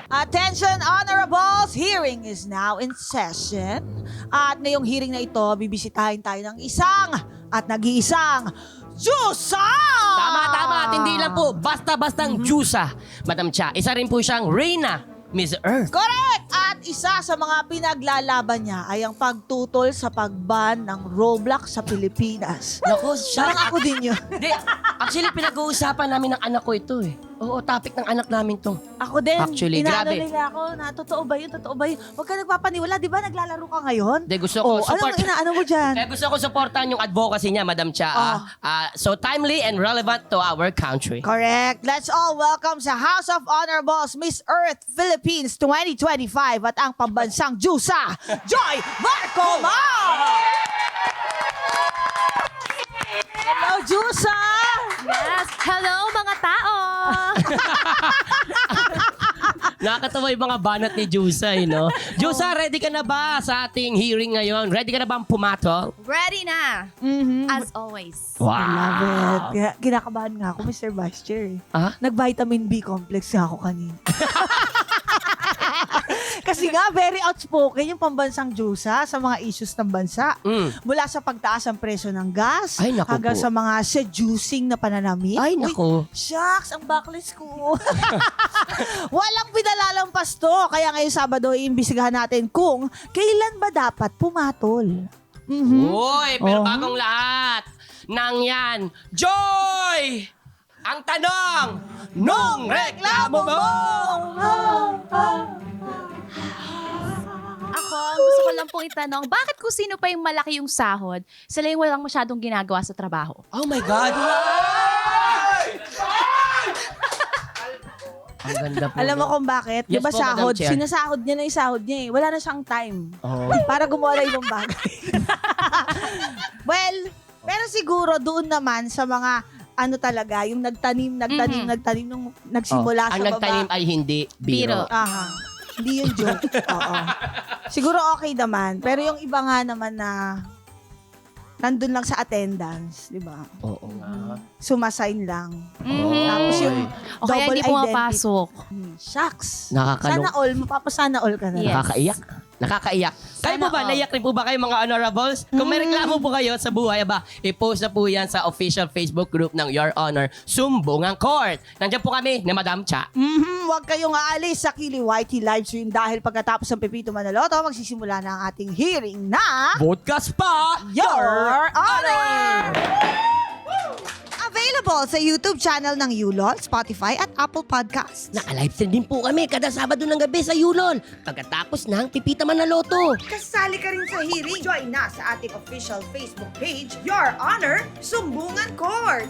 Attention, honorables! Hearing is now in session. At ngayong hearing na ito, bibisitahin tayo ng isang at nag-iisang Jusa! Tama. At hindi lang po basta-bastang Jusa, Madam Cha. Isa rin po siyang Reyna, Miss Earth. Correct! At isa sa mga pinaglalaban niya ay ang pagtutol sa pagban ng Roblox sa Pilipinas. Naku, Parang ako din yun. Hindi, actually pinag-uusapan namin ng anak ko ito eh. Oo, topic ng anak namin to. Ako din. Actually, Inaano grabe. nila ako na totoo ba yun? Totoo ba yun? Huwag ka nagpapaniwala. Di ba naglalaro ka ngayon? Hindi, gusto ko support. Anong inaano mo dyan? Gusto ko supportan yung advocacy niya, Madam Cha. So timely and relevant to our country. Correct. Let's all welcome sa House of Honorables Miss Earth Philippines 2025 at ang pambansang Jusa, Joy Barcoma! Hello, Jusa! Yes! Hello, mga tao! Nakakatawa yung mga banat ni Jusa, no? Jusa, ready ka na ba sa ating hearing ngayon? Ready ka na bang pumatol? Ready na! Mm-hmm. As always. I love it. Kaya kinakabahan nga ako, Mr. Vice Chair. Ah? Nag-vitamin B complex nga ako kanina. Kasi nga, very outspoken yung pambansang Jusa sa mga issues ng bansa. Mula sa pagtaas ng presyo ng gas, Ay, naku hanggang po. sa mga seducing na pananamit. Ay, naku. Uy, shucks, ang backlist ko. Walang pinalalampas to. Kaya ngayong Sabado, iimbisigahan natin kung kailan ba dapat pumatol. Mhm. Uy, pero Oh. bagong lahat nang yan, Joy! Ang tanong, nung reklamo mo! Ako, ang gusto ko lang pong itanong, bakit kung sino pa yung malaki yung sahod, sila yung walang masyadong ginagawa sa trabaho? Oh my God! Ang ganda po. Alam mo no? kung bakit? Yes Di ba po, Madam sahod? Chair. Sinasahod niya na yung sahod niya eh. Wala na siyang time. Oh. Para gumawa ng ibang bagay. Well, pero siguro doon naman sa mga ano talaga, yung nagtanim nung nagsimula Ang sa nagtanim baba. ay hindi biro. Biro. Aha. Hindi yung joke. Oo. Siguro okay naman. Pero yung iba nga naman na nandun lang sa attendance, di ba? Oo nga. Sumasign lang. Mhm. Tapos yung O kaya hindi double pumapasok. Shucks. Nakakalung. Sana all. Mapapasana all ka na. Yes. Nakakaiyak. Nakakaiyak. Kayo po ba? all. Naiyak rin po ba kayo mga honorables? Kung may reklamo po kayo sa buhay, i-post na po yan sa official Facebook group ng Your Honor, Sumbungan Court. Nandiyan po kami ni Madam Cha. Huwag kayong aalis sa Kili YT livestream dahil pagkatapos ng Pepito Manaloto, magsisimula na ang ating hearing na Podcast pa! Your Honor! Available sa YouTube channel ng Yulol, Spotify at Apple Podcasts. Naka-livestream din po kami kada Sabado ng gabi sa Yulol. Pagkatapos ng Pipita Manaloto. Kasali ka rin sa hearing. Join na sa ating official Facebook page, Your Honor, Sumbungan Court.